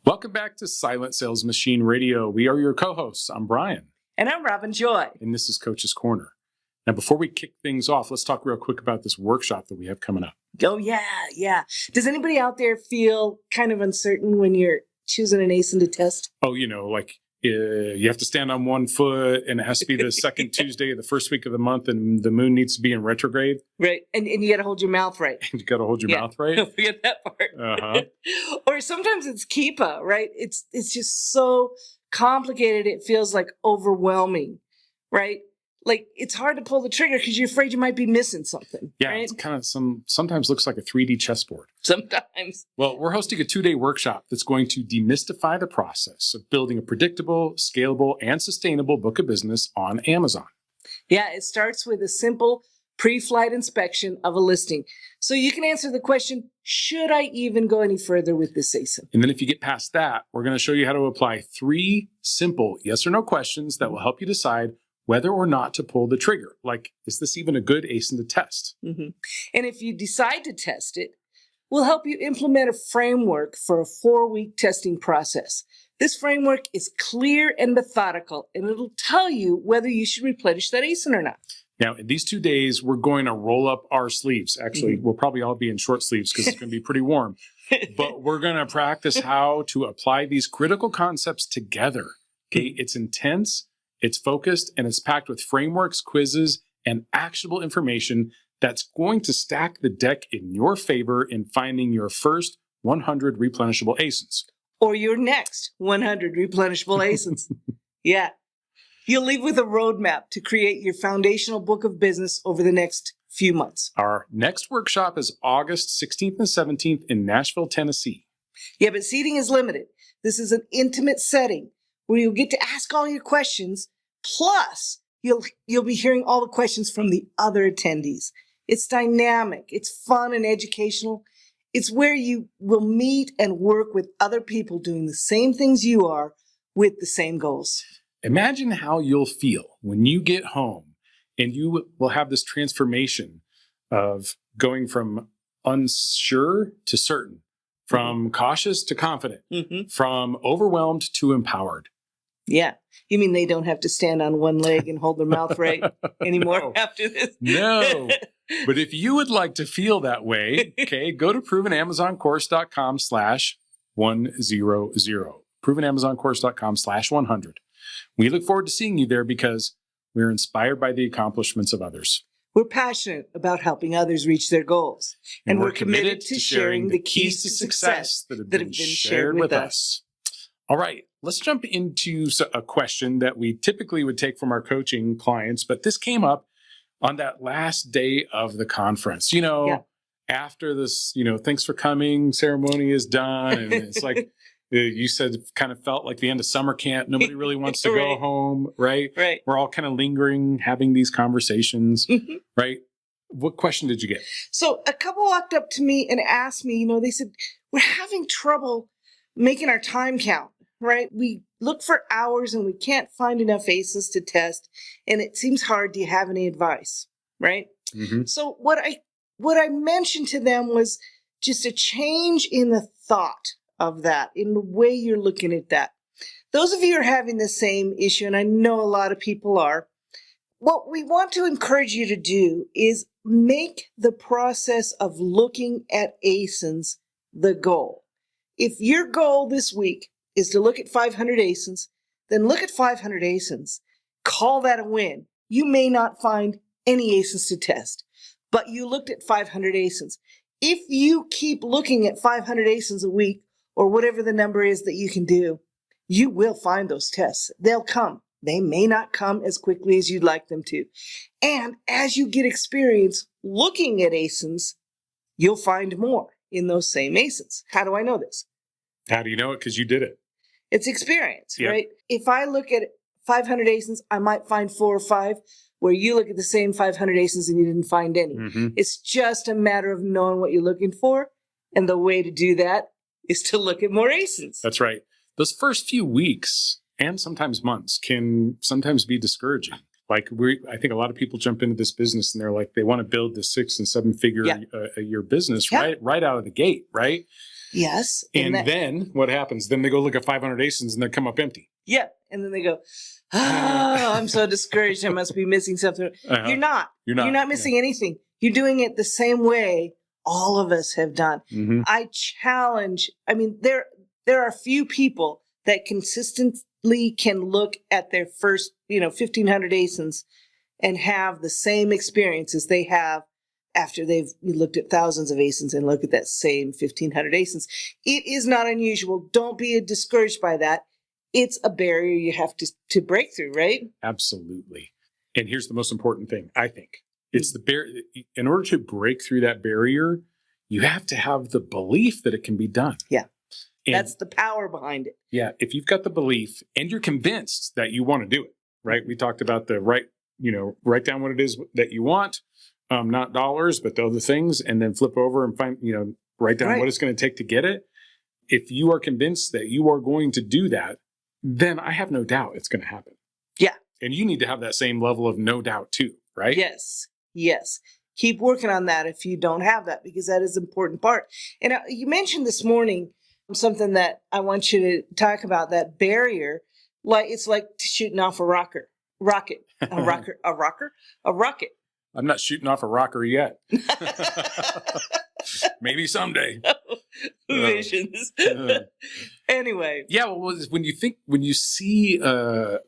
Welcome back to Silent Sales Machine Radio. We are your co-hosts. I'm Brian. And I'm Robbin Joy. And this is Coach's Corner. Now, before we kick things off, let's talk real quick about this workshop that we have coming up. Oh, yeah. Does anybody out there feel kind of uncertain when you're choosing an ASIN to test? Oh, you have to stand on one foot, and it has to be the second Tuesday of the first week of the month, and the moon needs to be in retrograde. Right. And you got to hold your mouth right. You got to hold your mouth right. Don't forget that part. Uh-huh. Or sometimes it's Keepa, right? It's just so complicated. It feels like overwhelming, right? Like it's hard to pull the trigger because you're afraid you might be missing something. Yeah, right? It's kind of sometimes looks like a 3D chessboard. Sometimes. Well, we're hosting a 2-day workshop that's going to demystify the process of building a predictable, scalable, and sustainable book of business on Amazon. Yeah, it starts with a simple pre-flight inspection of a listing. So you can answer the question, should I even go any further with this ASIN? And then if you get past that, we're going to show you how to apply 3 simple yes or no questions that will help you decide whether or not to pull the trigger. Like, is this even a good ASIN to test? Mm-hmm. And if you decide to test it, we'll help you implement a framework for a 4-week testing process. This framework is clear and methodical, and it'll tell you whether you should replenish that ASIN or not. Now, in these 2 days, we're going to roll up our sleeves. Actually, we'll probably all be in short sleeves because it's going to be pretty warm. But we're going to practice how to apply these critical concepts together. Okay, it's intense. It's focused, and it's packed with frameworks, quizzes, and actionable information that's going to stack the deck in your favor in finding your first 100 replenishable ASINs. Or your next 100 replenishable ASINs. Yeah. You'll leave with a roadmap to create your foundational book of business over the next few months. Our next workshop is August 16th and 17th in Nashville, Tennessee. Yeah, but seating is limited. This is an intimate setting where you'll get to ask all your questions. Plus, you'll be hearing all the questions from the other attendees. It's dynamic, it's fun and educational. It's where you will meet and work with other people doing the same things you are with the same goals. Imagine how you'll feel when you get home and you will have this transformation of going from unsure to certain, from cautious to confident, from overwhelmed to empowered. Yeah. You mean they don't have to stand on one leg and hold their mouth right anymore after this? No. But if you would like to feel that way, okay, go to provenamazoncourse.com/100. provenamazoncourse.com/100. We look forward to seeing you there because we're inspired by the accomplishments of others. We're passionate about helping others reach their goals. And we're committed to sharing the keys to success that have been shared with us. All right, let's jump into a question that we typically would take from our coaching clients, but this came up on that last day of the conference. After this, thanks for coming ceremony is done. And it's like, you said, it kind of felt like the end of summer camp. Nobody really wants to go home, right? Right. We're all kind of lingering, having these conversations, right? What question did you get? So a couple walked up to me and asked me, they said, we're having trouble making our time count, right? We look for hours and we can't find enough ASINs to test, and it seems hard. Do you have any advice, right? So what I mentioned to them was just a change in the thought of that, in the way you're looking at that. Those of you who are having the same issue, and I know a lot of people are, what we want to encourage you to do is make the process of looking at ASINs the goal. If your goal this week is to look at 500 ASINs, then look at 500 ASINs. Call that a win. You may not find any ASINs to test, but you looked at 500 ASINs. If you keep looking at 500 ASINs a week, or whatever the number is that you can do, you will find those tests. They'll come. They may not come as quickly as you'd like them to. And as you get experience looking at ASINs, you'll find more in those same ASINs. How do I know this? How do you know it? Because you did it. It's experience, right? If I look at 500 ASINs, I might find 4 or 5, where you look at the same 500 ASINs and you didn't find any. It's just a matter of knowing what you're looking for. And the way to do that is to look at more ASINs. That's right. Those first few weeks and sometimes months can sometimes be discouraging. Like I think a lot of people jump into this business and they're like, they want to build the 6 and 7 figure a year business right out of the gate, right? Yes. And then what happens? Then they go look at 500 ASINs and they come up empty. Yeah. And then they go, I'm so discouraged. I must be missing something. Uh-huh. You're not. You're not. You're not missing anything. You're doing it the same way all of us have done. Mm-hmm. I challenge, I mean, there are few people that consistently can look at their first, 1,500 ASINs and have the same experience as they have after they've looked at thousands of ASINs and look at that same 1,500 ASINs. It is not unusual. Don't be discouraged by that. It's a barrier you have to break through, right? Absolutely. And here's the most important thing, I think. It's the barrier. In order to break through that barrier, you have to have the belief that it can be done. Yeah. And that's the power behind it. Yeah. If you've got the belief and you're convinced that you want to do it, right? We talked about the write down what it is that you want, not dollars, but the other things, and then flip over and find, write down what it's going to take to get it. If you are convinced that you are going to do that, then I have no doubt it's going to happen. Yeah. And you need to have that same level of no doubt too, right? Yes. Yes. Keep working on that if you don't have that, because that is an important part. And you mentioned this morning something that I want you to talk about, that barrier. Like it's like shooting off a rocket. I'm not shooting off a rocker yet. Maybe someday. Visions. Anyway. Yeah, well, when you see,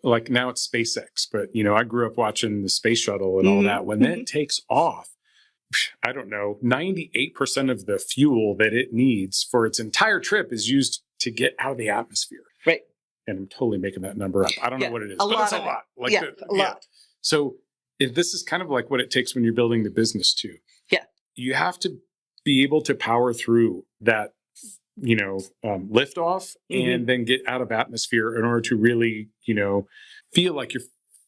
like now it's SpaceX, but I grew up watching the space shuttle and all that. When that takes off, I don't know, 98% of the fuel that it needs for its entire trip is used to get out of the atmosphere. Right. And I'm totally making that number up. I don't know what it is, but it's a lot. Like a lot. So this is kind of like what it takes when you're building the business too. Yeah. You have to be able to power through that, liftoff and then get out of atmosphere in order to really, feel like you're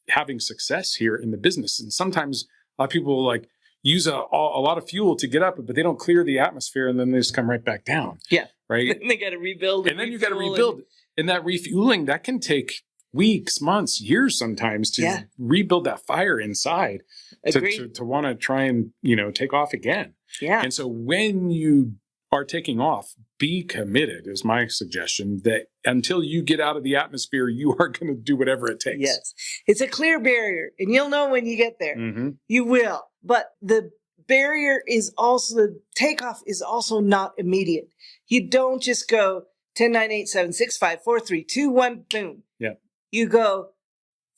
having success here in the business. And sometimes a lot of people like use a lot of fuel to get up, but they don't clear the atmosphere and then they just come right back down. Yeah. Right. They got to rebuild. And then you got to rebuild. And that refueling, that can take weeks, months, years sometimes to rebuild that fire inside to want to try and, take off again. Yeah. And so when you are taking off, be committed is my suggestion, that until you get out of the atmosphere, you are going to do whatever it takes. Yes. It's a clear barrier and you'll know when you get there. Mm-hmm. You will. But the barrier is also, the takeoff is also not immediate. You don't just go 10, 9, 8, 7, 6, 5, 4, 3, 2, 1, boom. Yeah. You go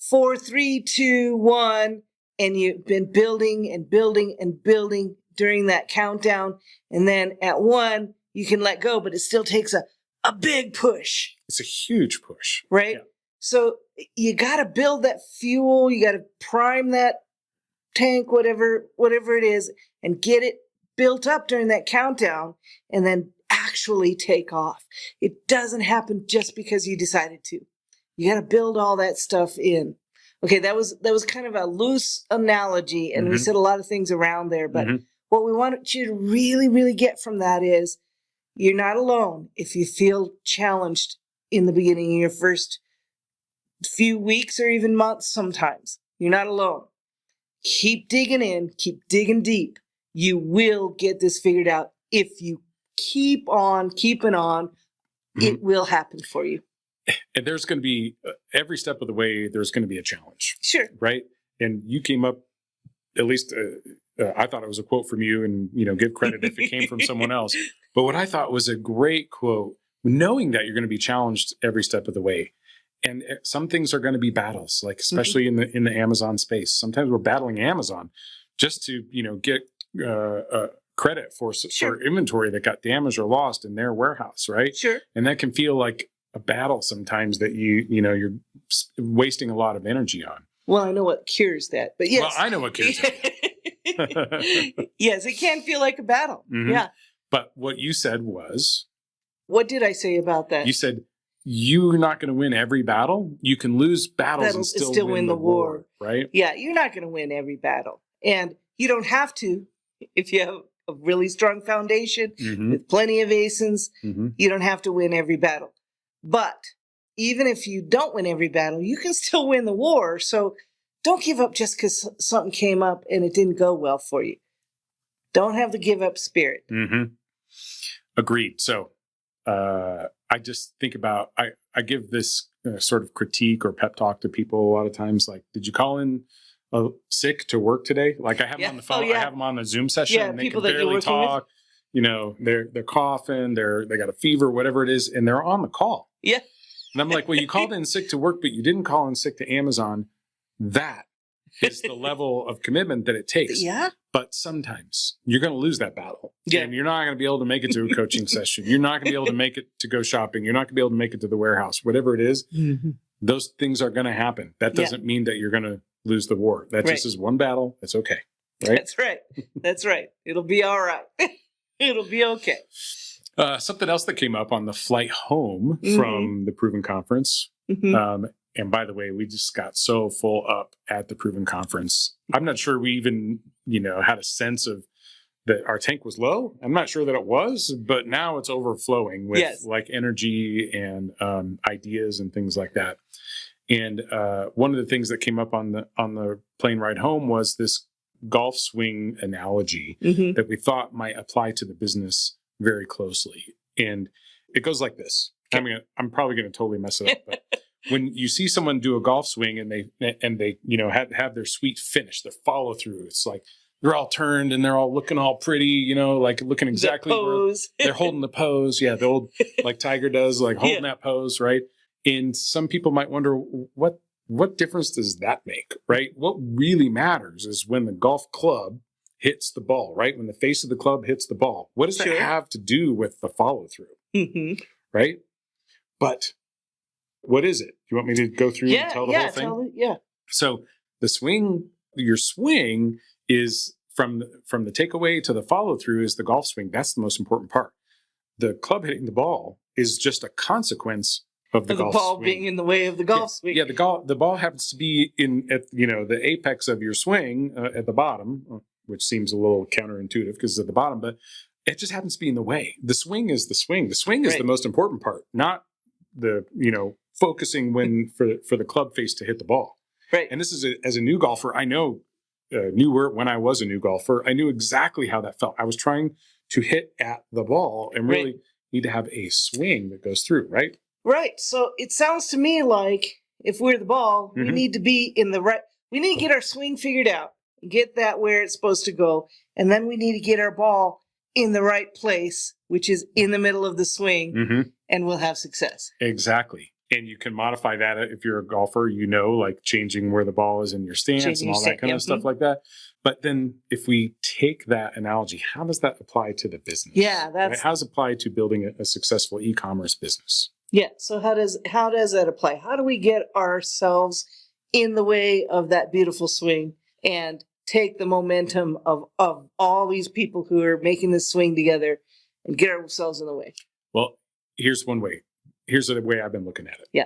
4, 3, 2, 1, and you've been building and building and building during that countdown. And then at 1, you can let go, but it still takes a big push. It's a huge push. Right? Yeah. So you got to build that fuel. You got to prime that tank, whatever it is, and get it built up during that countdown and then actually take off. It doesn't happen just because you decided to. You got to build all that stuff in. Okay, that was kind of a loose analogy, and we said a lot of things around there, but what we want you to really, really get from that is you're not alone if you feel challenged in the beginning, in your first few weeks or even months sometimes. You're not alone. Keep digging in, keep digging deep. You will get this figured out. If you keep on keeping on, it will happen for you. And there's going to be, every step of the way, there's going to be a challenge. Sure. Right? And you came up, at least I thought it was a quote from you, and, give credit if it came from someone else. But what I thought was a great quote, knowing that you're going to be challenged every step of the way. And some things are going to be battles, like especially in the Amazon space. Sometimes we're battling Amazon just to, get credit for inventory that got damaged or lost in their warehouse, right? Sure. And that can feel like a battle sometimes that you're wasting a lot of energy on. Well, I know what cures that, but yes. Well, I know what cures it. Yes, it can feel like a battle. Yeah. But what you said was... What did I say about that? You said you're not going to win every battle. You can lose battles and still win the war, right? Yeah, you're not going to win every battle. And you don't have to if you have a really strong foundation with plenty of ASINs. You don't have to win every battle. But even if you don't win every battle, you can still win the war. So don't give up just because something came up and it didn't go well for you. Don't have the give up spirit. Agreed. So I just think about, I give this sort of critique or pep talk to people a lot of times, like, did you call in sick to work today? Like I have them on the phone, I have them on a Zoom session and they can barely talk, they're coughing, they got a fever, whatever it is. And they're on the call. Yeah. And I'm like, well, you called in sick to work, but you didn't call in sick to Amazon. That is the level of commitment that it takes. Yeah. But sometimes you're going to lose that battle. Yeah. And you're not going to be able to make it to a coaching session. You're not going to be able to make it to go shopping. You're not going to be able to make it to the warehouse, whatever it is. Mm-hmm. Those things are going to happen. That doesn't mean that you're going to lose the war. That just is one battle. It's okay. Right? That's right. That's right. It'll be all right. It'll be okay. Something else that came up on the flight home from the Proven Conference. And by the way, we just got so full up at the Proven Conference. I'm not sure we even, had a sense of that our tank was low. I'm not sure that it was, but now it's overflowing with like energy and ideas and things like that. And one of the things that came up on the plane ride home was this golf swing analogy that we thought might apply to the business very closely. And it goes like this. I'm probably going to totally mess it up, but when you see someone do a golf swing and they have their sweet finish, their follow through, it's like they're all turned and they're all looking all pretty, like looking exactly where they're holding the pose. Yeah, the old like Tiger does, like holding that pose, right? And some people might wonder what difference does that make, right? What really matters is when the golf club hits the ball, right? When the face of the club hits the ball. What does that have to do with the follow through? Right? But what is it? Do you want me to go through and tell the whole thing? So your swing is from the takeaway to the follow through is the golf swing. That's the most important part. The club hitting the ball is just a consequence of the golf ball swing. Being in the way of the golf swing. Yeah, the ball happens to be at the apex of your swing at the bottom, which seems a little counterintuitive because it's at the bottom, but it just happens to be in the way. The swing is the swing. The swing is the most important part, not the focusing for the club face to hit the ball. Right. And this is as a new golfer, I know when I was a new golfer, I knew exactly how that felt. I was trying to hit at the ball and really need to have a swing that goes through, right? Right. So it sounds to me like if we're the ball, we need to be we need to get our swing figured out, get that where it's supposed to go. And then we need to get our ball in the right place, which is in the middle of the swing, and we'll have success. Exactly. And you can modify that if you're a golfer, like changing where the ball is in your stance and all that kind of stuff like that. But then if we take that analogy, how does that apply to the business? Yeah, how does it apply to building a successful e-commerce business? Yeah. So how does that apply? How do we get ourselves in the way of that beautiful swing and take the momentum of all these people who are making this swing together and get ourselves in the way? Well, here's one way. Here's the way I've been looking at it. Yeah.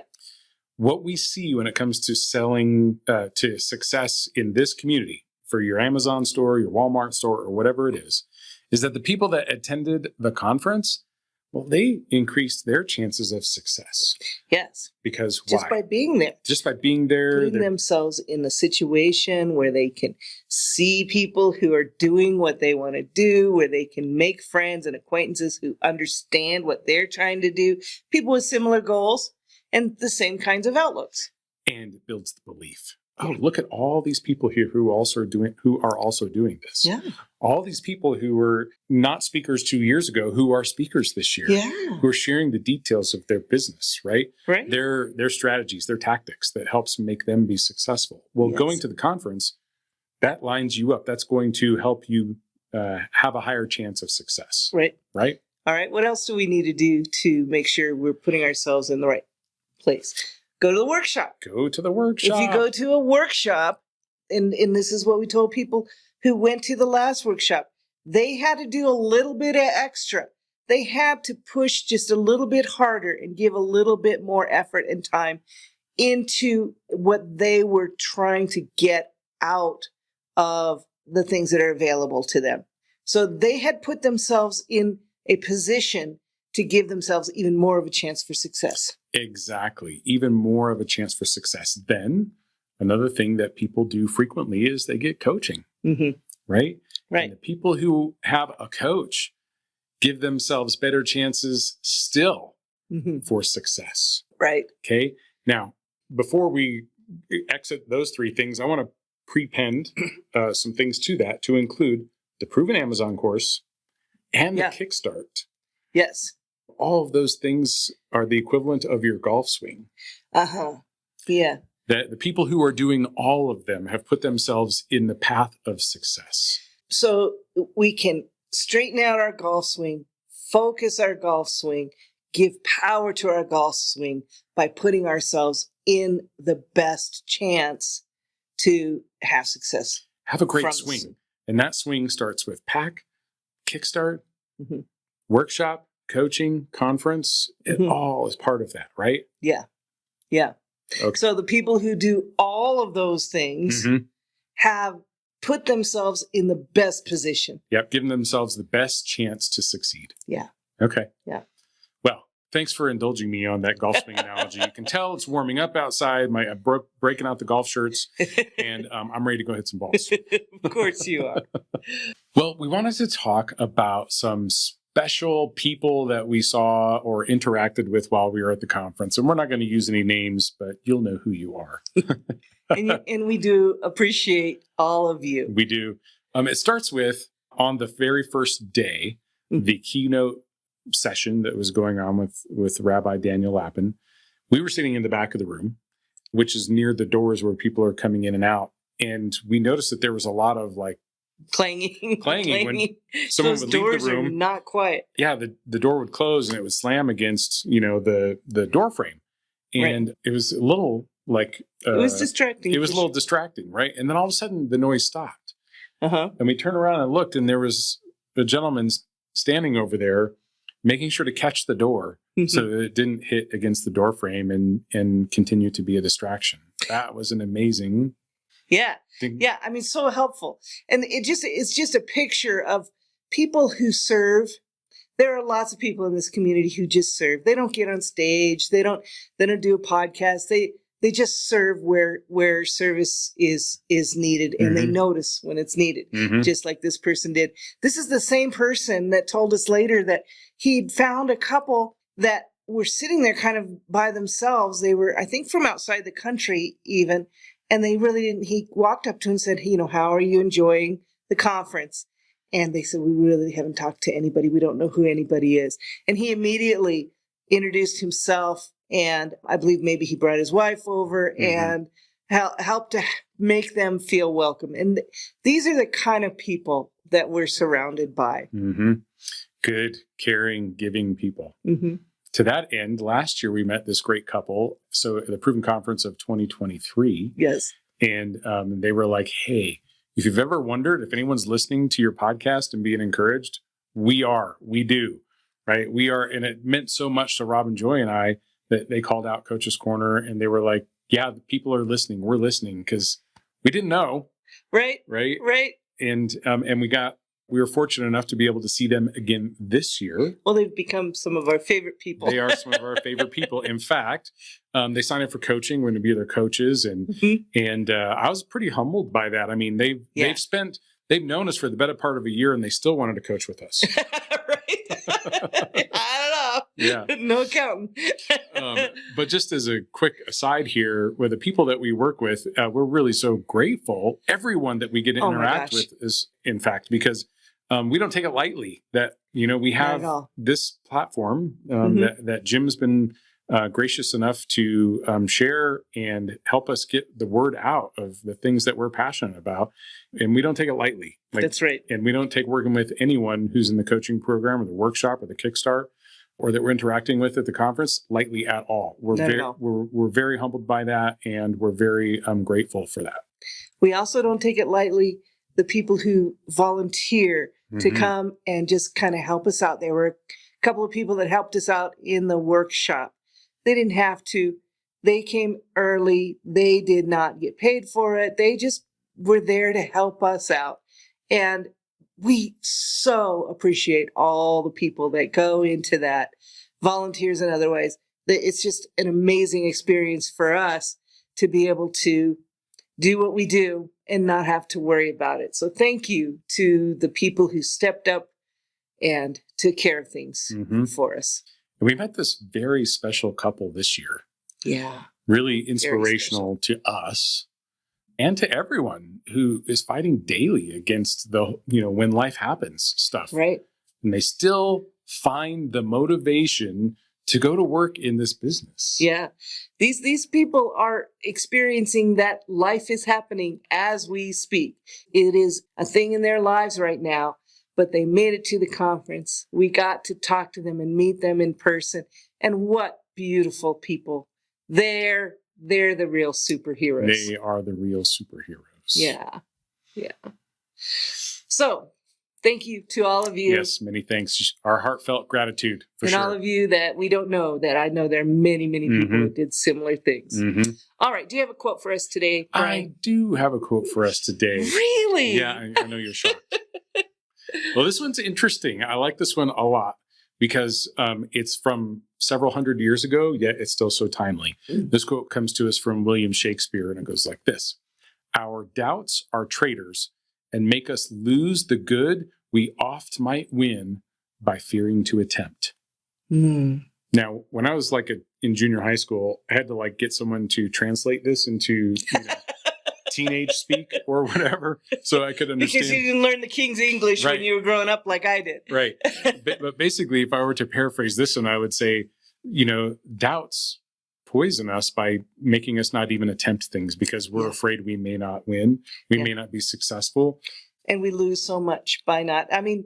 What we see when it comes to selling to success in this community for your Amazon store, your Walmart store, or whatever it is that the people that attended the conference, well, they increased their chances of success. Yes. Because just by being there. Just by being there. Putting themselves in a situation where they can see people who are doing what they want to do, where they can make friends and acquaintances who understand what they're trying to do, people with similar goals and the same kinds of outlooks. And it builds the belief. Oh, look at all these people here who are also doing this. Yeah. All these people who were not speakers 2 years ago, who are speakers this year. Yeah. Who are sharing the details of their business, right? Right. Their strategies, their tactics that helps make them be successful. Well, going to the conference, that lines you up. That's going to help you have a higher chance of success. Right. Right. All right. What else do we need to do to make sure we're putting ourselves in the right place? Go to the workshop. Go to the workshop. If you go to a workshop, and this is what we told people who went to the last workshop, they had to do a little bit of extra. They had to push just a little bit harder and give a little bit more effort and time into what they were trying to get out of the things that are available to them. So they had put themselves in a position to give themselves even more of a chance for success. Exactly. Even more of a chance for success. Then another thing that people do frequently is they get coaching, right? Right. And the people who have a coach, give themselves better chances still Mm-hmm. for success. Right. Okay. Now, before we exit those three things, I want to prepend some things to that to include the Proven Amazon course and the Yeah. Kickstart. Yes. All of those things are the equivalent of your golf swing. Uh-huh. Yeah. That the people who are doing all of them have put themselves in the path of success. So we can straighten out our golf swing, focus our golf swing, give power to our golf swing by putting ourselves in the best chance to have success. Have a great From the swing. swing. And that swing starts with pack, Kickstart, Mm-hmm. workshop, coaching, conference. It Mhm. all is part of that, right? Yeah. Yeah. Okay. So the people who do all of those things Mhm. have put themselves in the best position. Yep. Giving themselves the best chance to succeed. Yeah. Okay. Yeah. Well, thanks for indulging me on that golf swing analogy. You can tell it's warming up outside. I'm breaking out the golf shirts, and I'm ready to go hit some balls. Of course you are. Well, we wanted to talk about some special people that we saw or interacted with while we were at the conference. And we're not going to use any names, but you'll know who you are. And we do appreciate all of you. We do. It starts with, on the very first day, Mhm. the keynote session that was going on with Rabbi Daniel Lappin. We were sitting in the back of the room, which is near the doors where people are coming in and out. And we noticed that there was a lot of like Clanging. When someone Those would leave doors the are room. not quiet. Yeah, the door would close and it would slam against, the door frame. And it was a little like... It was distracting. It was a little distracting, right? And then all of a sudden the noise stopped. Uh-huh. And we turned around and looked, and there was a gentleman standing over there making sure to catch the door so that it didn't hit against the door frame and continue to be a distraction. That was an amazing Yeah. thing. Yeah. I mean, so helpful. And it's just a picture of people who serve. There are lots of people in this community who just serve. They don't get on stage. They don't do a podcast. They just serve where service is needed, and they notice when it's needed, just like this person did. This is the same person that told us later that he'd found a couple that were sitting there kind of by themselves. They were, I think, from outside the country even, and they really didn't. He walked up to him and said, how are you enjoying the conference? And they said, we really haven't talked to anybody. We don't know who anybody is. And he immediately introduced himself. And I believe maybe he brought his wife over and helped to make them feel welcome. And these are the kind of people that we're surrounded by. Good, caring, giving people. Mm-hmm. To that end, last year we met this great couple. So at the Proven Conference of 2023. Yes. And they were like, hey, if you've ever wondered if anyone's listening to your podcast and being encouraged, we do, right? We are. And it meant so much to Robbin Joy and I that they called out Coach's Corner and they were like, yeah, the people are listening. We're listening because we didn't know. Right. And we were fortunate enough to be able to see them again this year. Well, they've become some of our favorite people. They are some of our favorite people. In fact, they signed up for coaching. We're going to be their coaches. And I was pretty humbled by that. I mean, they've known us for the better part of a year and they still wanted to coach with us. Right. I don't know. Yeah. No accountant. But just as a quick aside here, with the people that we work with, we're really so grateful. Everyone that we get to interact with is, in fact, because we don't take it lightly that, we have this platform that Jim's been gracious enough to share and help us get the word out of the things that we're passionate about. And we don't take it lightly. That's right. And we don't take working with anyone who's in the coaching program or the workshop or the Kickstart or that we're interacting with at the conference lightly at all. We're very humbled by that, and we're very grateful for that. We also don't take it lightly the people who volunteer to come and just kind of help us out. There were a couple of people that helped us out in the workshop. They didn't have to. They came early. They did not get paid for it. They just were there to help us out. And we so appreciate all the people that go into that, volunteers and otherwise. It's just an amazing experience for us to be able to do what we do and not have to worry about it. So thank you to the people who stepped up and took care of things for us. We met this very special couple this year. Yeah. Really inspirational to us and to everyone who is fighting daily against the, when life happens stuff. Right. And they still find the motivation to go to work in this business. Yeah. These people are experiencing that life is happening as we speak. It is a thing in their lives right now, but they made it to the conference. We got to talk to them and meet them in person. And what beautiful people. They're the real superheroes. They are the real superheroes. Yeah. Yeah. So thank you to all of you. Yes, many thanks. Our heartfelt gratitude for and sure. all of you that we don't know, that I know there are many, many people who did similar things. All right. Do you have a quote for us today, Brian? I do have a quote for us today. Really? Yeah, I know you're shocked. Well, this one's interesting. I like this one a lot because it's from several hundred years ago, yet it's still so timely. This quote comes to us from William Shakespeare, and it goes like this. Our doubts are traitors and make us lose the good we oft might win by fearing to attempt. Now, when I was in junior high school, I had to get someone to translate this into teenage speak or whatever, so I could understand. Because you didn't learn the King's English when you were growing up like I did. Right. But basically, if I were to paraphrase this one, I would say, doubts poison us by making us not even attempt things because we're afraid we may not win. We may not be successful. And we lose so much by not. I mean,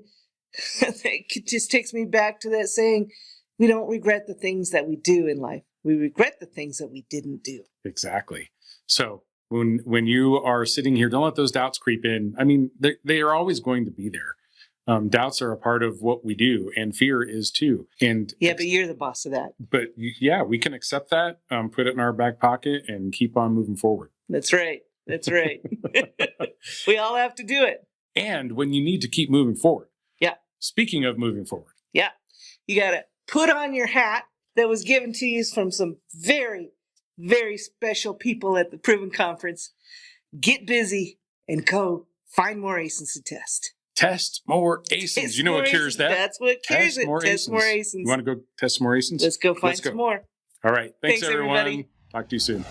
it just takes me back to that saying, we don't regret the things that we do in life. We regret the things that we didn't do. Exactly. So when you are sitting here, don't let those doubts creep in. I mean, they are always going to be there. Doubts are a part of what we do, and fear is too. And but you're the boss of that. But we can accept that, put it in our back pocket, and keep on moving forward. That's right. That's right. We all have to do it. And when you need to keep moving forward. Yeah. Speaking of moving forward. Yeah. You got to put on your hat that was given to you from some very, very special people at the Proven Conference. Get busy and go find more ASINs to test. Test more ASINs. You know what cures that? That's what cures it. Test more ASINs. You want to go test more ASINs? Let's go find some more. All right. Thanks everyone. Everybody. Talk to you soon.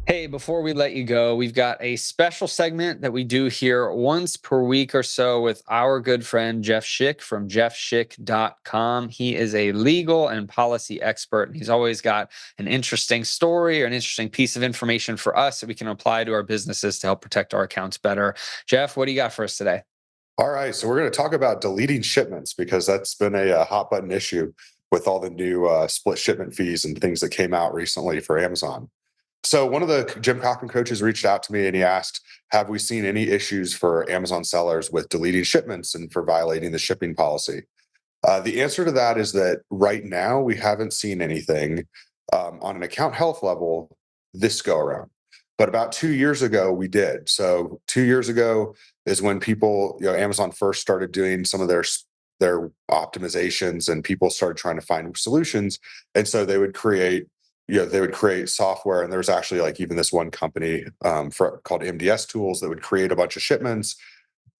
Hey, before we let you go, we've got a special segment that we do here once per week or so with our good friend Jeff Schick from jeffschick.com. He is a legal and policy expert, and he's always got an interesting story or an interesting piece of information for us that we can apply to our businesses to help protect our accounts better. Jeff, what do you got for us today? All right, so we're going to talk about deleting shipments because that's been a hot button issue with all the new split shipment fees and things that came out recently for Amazon. So one of the Jim Cochran coaches reached out to me and he asked, have we seen any issues for Amazon sellers with deleting shipments and for violating the shipping policy? The answer to that is that right now we haven't seen anything on an account health level this go around. But about 2 years ago, we did. So 2 years ago is when people, Amazon first started doing some of their optimizations and people started trying to find solutions. And so they would create software, and there's actually even this one company called MDS Tools that would create a bunch of shipments,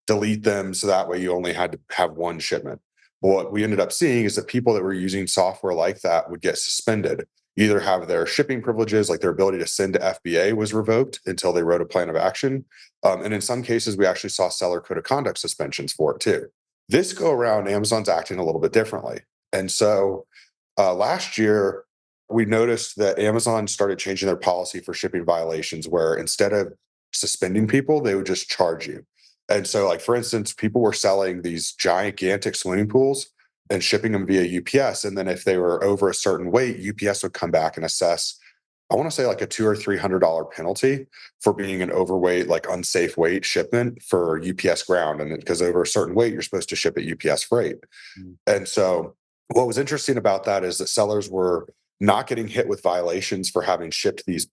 delete them, so that way you only had to have one shipment. Well, what we ended up seeing is that people that were using software like that would get suspended, either have their shipping privileges, like their ability to send to FBA, was revoked until they wrote a plan of action. And in some cases, we actually saw seller code of conduct suspensions for it too. This go around, Amazon's acting a little bit differently. And so last year, we noticed that Amazon started changing their policy for shipping violations, where instead of suspending people, they would just charge you. And so, for instance, people were selling these gigantic swimming pools and shipping them via UPS. And then if they were over a certain weight, UPS would come back and assess, I want to say a $200 or $300 penalty for being an overweight, unsafe weight shipment for UPS ground. And because over a certain weight, you're supposed to ship at UPS freight. And so what was interesting about that is that sellers were not getting hit with violations for having shipped these,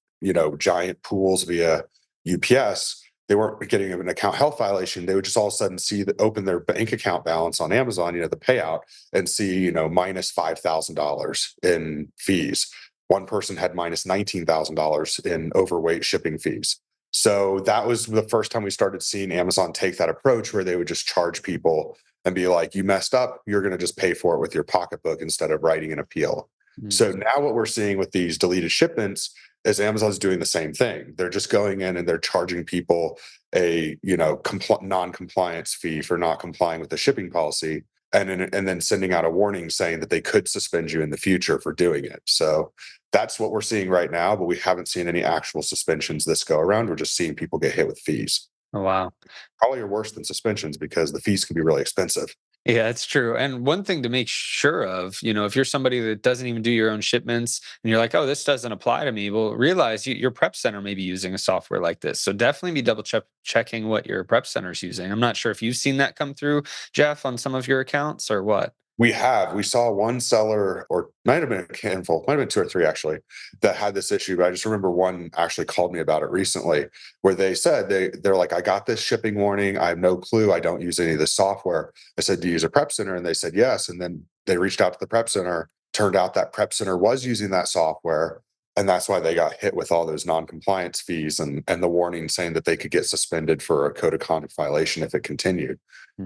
giant pools via UPS. They weren't getting an account health violation. They would just all of a sudden open their bank account balance on Amazon, the payout, and see, minus $5,000 in fees. One person had minus $19,000 in overweight shipping fees. So that was the first time we started seeing Amazon take that approach where they would just charge people and be like, you messed up, you're going to just pay for it with your pocketbook instead of writing an appeal. So now what we're seeing with these deleted shipments is Amazon's doing the same thing. They're just going in and they're charging people a non-compliance fee for not complying with the shipping policy, and then sending out a warning saying that they could suspend you in the future for doing it. So that's what we're seeing right now, but we haven't seen any actual suspensions this go around. We're just seeing people get hit with fees. Oh, wow. Probably are worse than suspensions because the fees can be really expensive. Yeah, that's true. And one thing to make sure of, if you're somebody that doesn't even do your own shipments and you're like, oh, this doesn't apply to me, well, realize your prep center may be using a software like this. So definitely be double checking what your prep center is using. I'm not sure if you've seen that come through, Jeff, on some of your accounts or what. We saw one seller, or might have been a handful, might have been 2 or 3 actually, that had this issue. But I just remember one actually called me about it recently, where they said they're like, I got this shipping warning. I have no clue. I don't use any of the software. I said, do you use a prep center? And they said yes. And then they reached out to the prep center. Turned out that prep center was using that software. And that's why they got hit with all those non-compliance fees and the warning saying that they could get suspended for a code of conduct violation if it continued.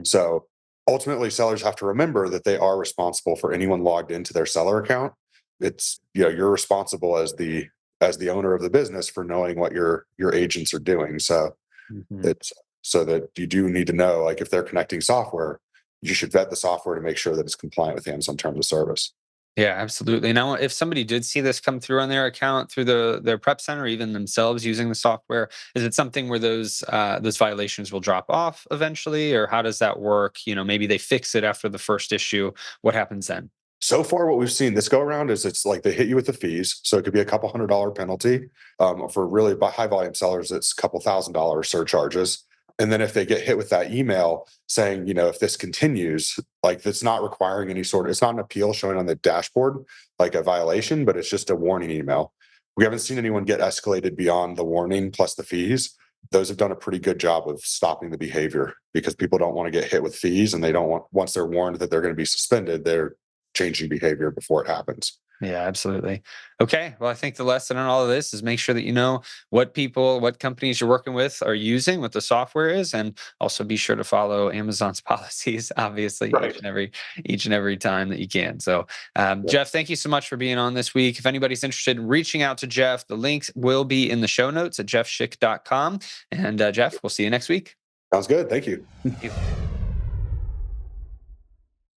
So ultimately, sellers have to remember that they are responsible for anyone logged into their seller account. It's, you're responsible as the owner of the business for knowing what your agents are doing. So it's so that you do need to know, like, if they're connecting software, you should vet the software to make sure that it's compliant with Amazon terms of service. Yeah, absolutely. Now, if somebody did see this come through on their account through their prep center, or even themselves using the software, is it something where those violations will drop off eventually, or how does that work? Maybe they fix it after the first issue. What happens then? So far, what we've seen this go around is it's like they hit you with the fees. So it could be a couple $100 penalty. For really high volume sellers, it's a couple $1,000 surcharges. And then if they get hit with that email saying, if this continues, like, that's not requiring it's not an appeal showing on the dashboard, like a violation, but it's just a warning email. We haven't seen anyone get escalated beyond the warning plus the fees. Those have done a pretty good job of stopping the behavior because people don't want to get hit with fees, and they don't want, once they're warned that they're going to be suspended, they're changing behavior before it happens. Yeah, absolutely. Okay. Well, I think the lesson on all of this is make sure that you know what companies you're working with are using, what the software is, and also be sure to follow Amazon's policies, obviously, Right. each and every time that you can. So, Jeff, thank you so much for being on this week. If anybody's interested in reaching out to Jeff, the links will be in the show notes at jeffschick.com. And Jeff, we'll see you next week. Sounds good. Thank you. Thank you.